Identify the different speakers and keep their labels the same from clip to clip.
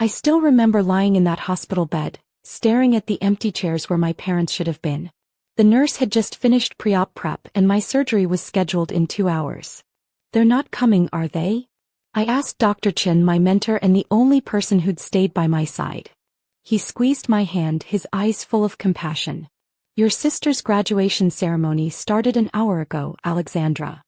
Speaker 1: I still remember lying in that hospital bed, staring at the empty chairs where my parents should have been. The nurse had just finished pre-op prep and my surgery was scheduled in 2 hours. They're not coming, are they? I asked Dr. Chin, my mentor and the only person who'd stayed by my side. He squeezed my hand, his eyes full of compassion. Your sister's graduation ceremony started an hour ago, Alexandra.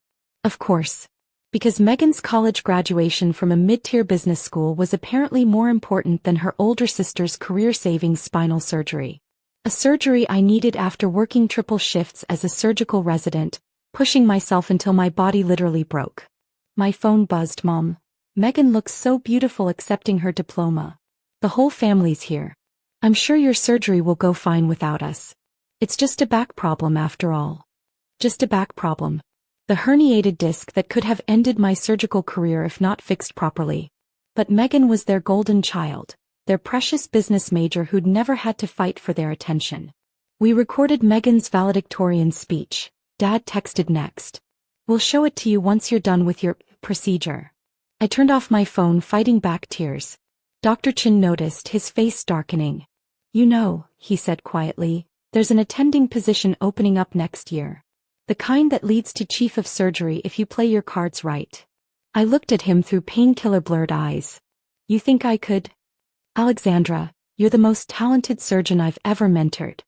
Speaker 1: Of course. Because Megan's college graduation from a mid-tier business school was apparently more important than her older sister's career-saving spinal surgery. A surgery I needed after working triple shifts as a surgical resident, pushing myself until my body literally broke. My phone buzzed. Mom. Megan looks so beautiful accepting her diploma. The whole family's here. I'm sure your surgery will go fine without us. It's just a back problem after all. Just a back problem. The herniated disc that could have ended my surgical career if not fixed properly. But Megan was their golden child, their precious business major who'd never had to fight for their attention. We recorded Megan's valedictorian speech. Dad texted next. We'll show it to you once you're done with your procedure. I turned off my phone, fighting back tears. Dr. Chin noticed, his face darkening. You know, he said quietly, there's an attending position opening up next year. The kind that leads to chief of surgery if you play your cards right. I looked at him through painkiller blurred eyes. You think I could? Alexandra, you're the most talented surgeon I've ever mentored.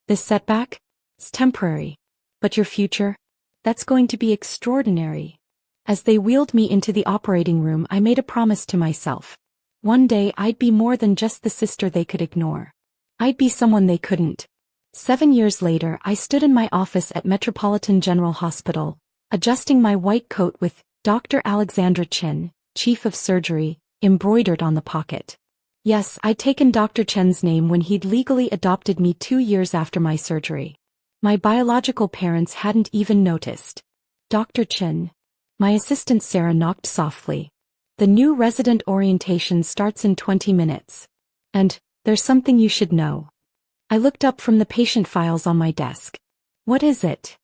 Speaker 1: This setback? It's temporary. But your future? That's going to be extraordinary. As they wheeled me into the operating room, I made a promise to myself. One day I'd be more than just the sister they could ignore. I'd be someone they couldn't. 7 years later, I stood in my office at Metropolitan General Hospital, adjusting my white coat with Dr. Alexandra Chin, Chief of Surgery, embroidered on the pocket. Yes, I'd taken Dr. Chen's name when he'd legally adopted me 2 years after my surgery. My biological parents hadn't even noticed. Dr. Chin. My assistant Sarah knocked softly. The new resident orientation starts in 20 minutes. And, there's something you should know. I looked up from the patient files on my desk. What is it?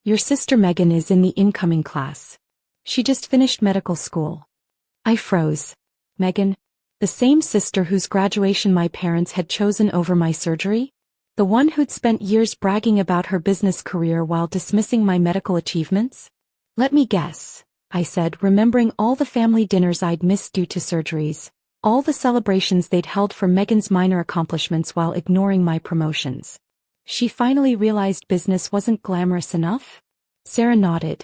Speaker 1: Your sister Megan is in the incoming class. She just finished medical school. I froze. Megan? The same sister whose graduation my parents had chosen over my surgery? The one who'd spent years bragging about her business career while dismissing my medical achievements? Let me guess, I said, remembering all the family dinners I'd missed due to surgeries. All the celebrations they'd held for Megan's minor accomplishments while ignoring my promotions. She finally realized business wasn't glamorous enough? Sarah nodded.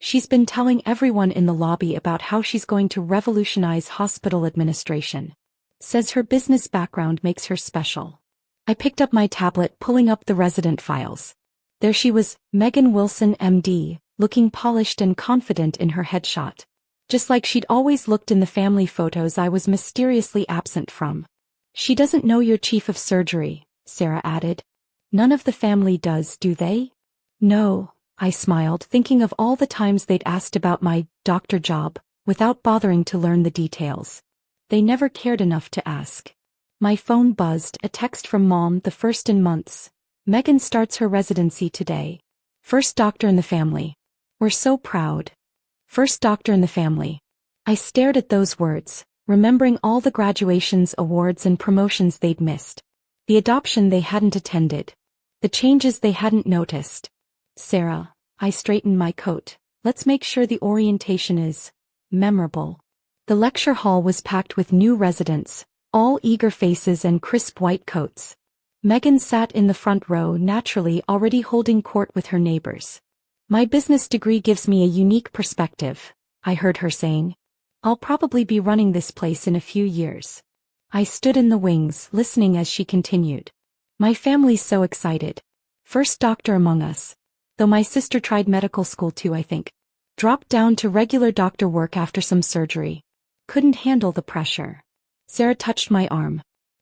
Speaker 1: She's been telling everyone in the lobby about how she's going to revolutionize hospital administration. Says her business background makes her special. I picked up my tablet, pulling up the resident files. There she was, Megan Wilson, MD, looking polished and confident in her headshot. Just like she'd always looked in the family photos I was mysteriously absent from. She doesn't know you're chief of surgery, Sarah added. None of the family does, do they? No, I smiled, thinking of all the times they'd asked about my doctor job, without bothering to learn the details. They never cared enough to ask. My phone buzzed, a text from Mom, the first in months. Megan starts her residency today. First doctor in the family. We're so proud. First doctor in the family. I stared at those words, remembering all the graduations, awards and promotions they'd missed. The adoption they hadn't attended. The changes they hadn't noticed. Sarah, I straightened my coat. Let's make sure the orientation is memorable. The lecture hall was packed with new residents, all eager faces and crisp white coats. Megan sat in the front row, naturally already holding court with her neighbors. My business degree gives me a unique perspective, I heard her saying. I'll probably be running this place in a few years. I stood in the wings, listening as she continued. My family's so excited. First doctor among us. Though my sister tried medical school too, I think. Dropped down to regular doctor work after some surgery. Couldn't handle the pressure. Sarah touched my arm.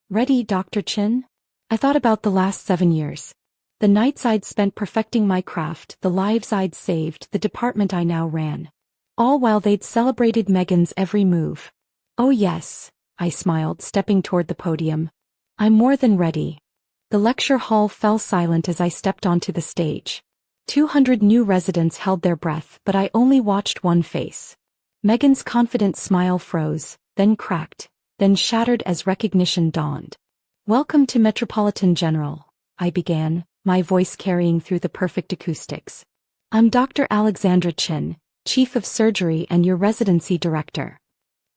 Speaker 1: Ready, Dr. Chin? I thought about the last 7 years. The nights I'd spent perfecting my craft, the lives I'd saved, the department I now ran. All while they'd celebrated Megan's every move. Oh yes, I smiled, stepping toward the podium. I'm more than ready. The lecture hall fell silent as I stepped onto the stage. 200 new residents held their breath, but I only watched one face. Megan's confident smile froze, then cracked. then shattered as recognition dawned. "Welcome to Metropolitan General," I began, my voice carrying through the perfect acoustics. "I'm Dr. Alexandra Chin, Chief of Surgery and your residency director."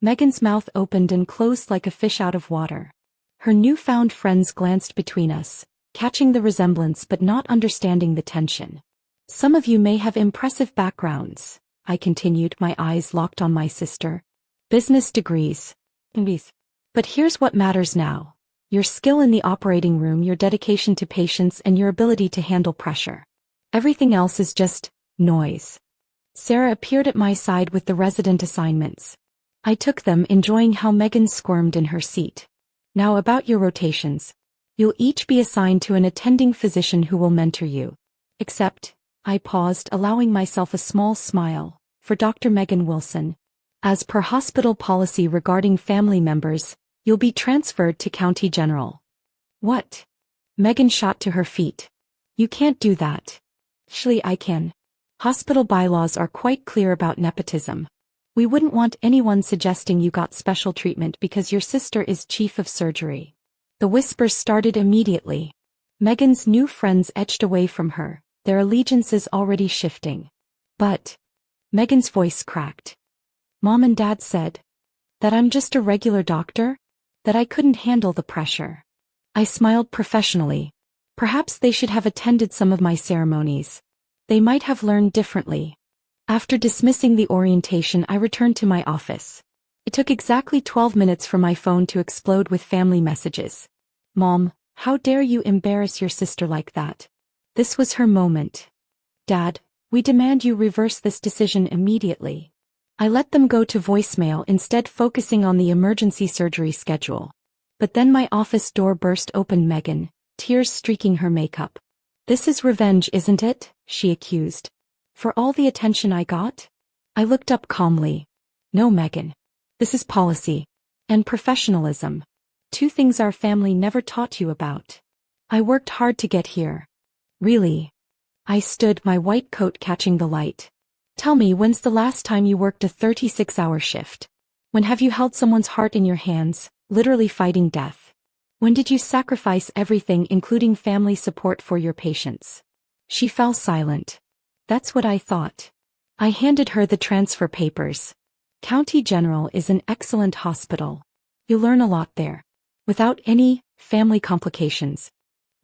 Speaker 1: Megan's mouth opened and closed like a fish out of water. Her newfound friends glanced between us, catching the resemblance but not understanding the tension. "Some of you may have impressive backgrounds," I continued, my eyes locked on my sister. "Business degrees. But here's what matters now. Your skill in the operating room, your dedication to patients, and your ability to handle pressure. Everything else is just noise." Sarah appeared at my side with the resident assignments. I took them, enjoying how Megan squirmed in her seat. "Now about your rotations. You'll each be assigned to an attending physician who will mentor you. Except," I paused, allowing myself a small smile, "for Dr. Megan Wilson. As per hospital policy regarding family members, you'll be transferred to County General." "What?" Megan shot to her feet. "You can't do that." "Actually, I can. Hospital bylaws are quite clear about nepotism. We wouldn't want anyone suggesting you got special treatment because your sister is chief of surgery." The whispers started immediately. Megan's new friends edged away from her, their allegiances already shifting. "But," Megan's voice cracked. "Mom and Dad said that I'm just a regular doctor, that I couldn't handle the pressure." I smiled professionally. Perhaps they should have attended some of my ceremonies. They might have learned differently. After dismissing the orientation, I returned to my office. It took exactly 12 minutes for my phone to explode with family messages. "Mom, how dare you embarrass your sister like that?" This was her moment. "Dad, we demand you reverse this decision immediately." I let them go to voicemail, instead focusing on the emergency surgery schedule. But then my office door burst open. Megan, tears streaking her makeup. "This is revenge, isn't it?" she accused. "For all the attention I got?" I looked up calmly. "No, Megan. This is policy. And professionalism. Two things our family never taught you about. I worked hard to get here." "Really?" I stood, my white coat catching the light. "Tell me, when's the last time you worked a 36-hour shift? When have you held someone's heart in your hands, literally fighting death? When did you sacrifice everything, including family support, for your patients?" She fell silent. "That's what I thought." I handed her the transfer papers. "County General is an excellent hospital. You'll learn a lot there. Without any family complications.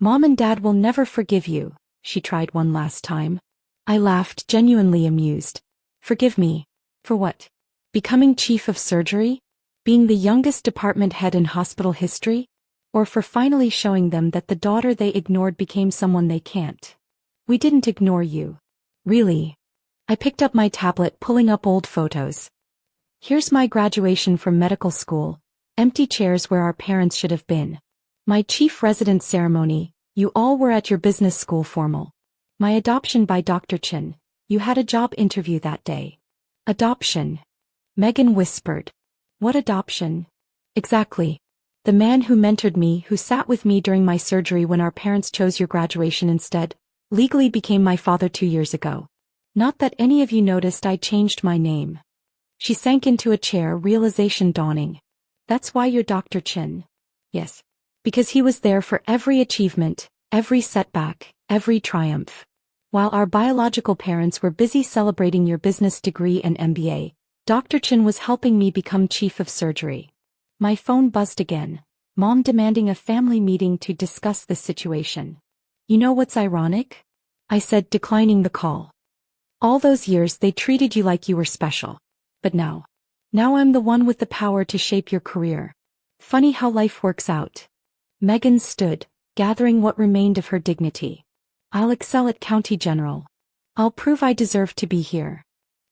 Speaker 1: Mom and Dad will never forgive you." She tried one last time. I laughed, genuinely amused. "Forgive me? For what? Becoming chief of surgery? Being the youngest department head in hospital history? Or for finally showing them that the daughter they ignored became someone they can't?" "We didn't ignore you." "Really?" I picked up my tablet, pulling up old photos. "Here's my graduation from medical school. Empty chairs where our parents should have been. My chief resident ceremony, you all were at your business school formal. My adoption by Dr. Chin, you had a job interview that day." "Adoption?" Megan whispered. "What adoption?" "Exactly. The man who mentored me, who sat with me during my surgery when our parents chose your graduation instead, legally became my father 2 years ago. Not that any of you noticed I changed my name." She sank into a chair, realization dawning. "That's why you're Dr. Chin." "Yes. Because he was there for every achievement, every setback, every triumph. While our biological parents were busy celebrating your business degree and MBA, Dr. Chin was helping me become chief of surgery." My phone buzzed again. Mom demanding a family meeting to discuss this situation. "You know what's ironic?" I said, declining the call. "All those years they treated you like you were special. But now I'm the one with the power to shape your career. Funny how life works out." Megan stood, gathering what remained of her dignity. "I'll excel at County General. I'll prove I deserve to be here."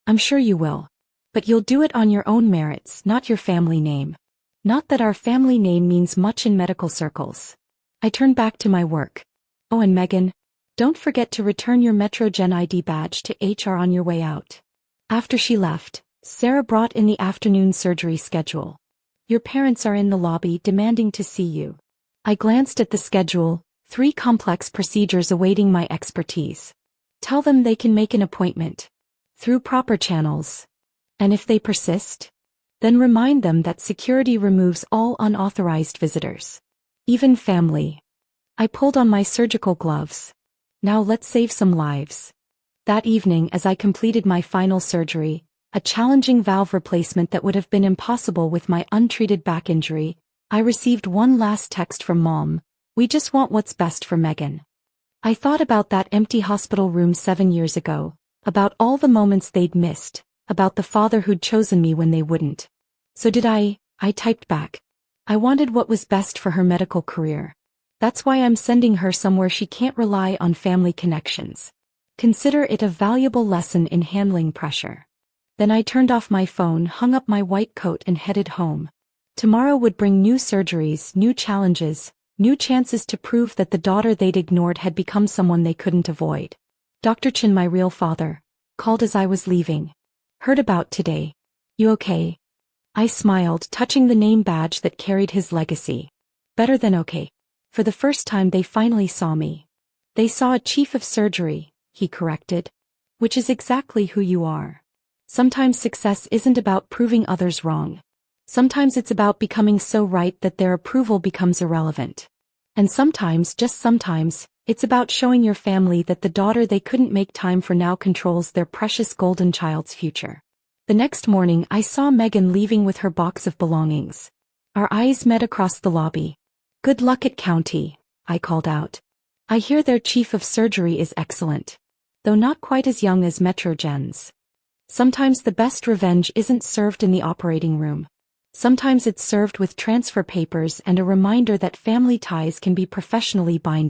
Speaker 1: "I'm sure you will. But you'll do it on your own merits, not your family name. Not that our family name means much in medical circles." I turned back to my work. "Oh, and Megan, don't forget to return your MetroGen ID badge to HR on your way out." After she left, Sarah brought in the afternoon surgery schedule. "Your parents are in the lobby demanding to see you." I glanced at the schedule, 3 complex procedures awaiting my expertise. "Tell them they can make an appointment. Through proper channels. And if they persist?" Then remind them that security removes all unauthorized visitors. Even family. I pulled on my surgical gloves. Now let's save some lives. That evening, as I completed my final surgery, a challenging valve replacement that would have been impossible with my untreated back injury, I received one last text from Mom. We just want what's best for Megan. I thought about that empty hospital room 7 years ago, about all the moments they'd missed, about the father who'd chosen me when they wouldn't. So did I typed back. I wanted what was best for her medical career. That's why I'm sending her somewhere she can't rely on family connections. Consider it a valuable lesson in handling pressure. Then I turned off my phone, hung up my white coat and headed home. Tomorrow would bring new surgeries, new challenges, new chances to prove that the daughter they'd ignored had become someone they couldn't avoid. Dr. Chin, my real father, called as I was leaving. Heard about today. You okay? I smiled, touching the name badge that carried his legacy. Better than okay. For the first time they finally saw me. They saw a chief of surgery, he corrected. Which is exactly who you are. Sometimes success isn't about proving others wrong. Sometimes it's about becoming so right that their approval becomes irrelevant. And sometimes, just sometimes, it's about showing your family that the daughter they couldn't make time for now controls their precious golden child's future. The next morning I saw Megan leaving with her box of belongings. Our eyes met across the lobby. Good luck at County, I called out. I hear their chief of surgery is excellent. Though not quite as young as Metro Jen's. Sometimes the best revenge isn't served in the operating room. Sometimes it's served with transfer papers and a reminder that family ties can be professionally binding.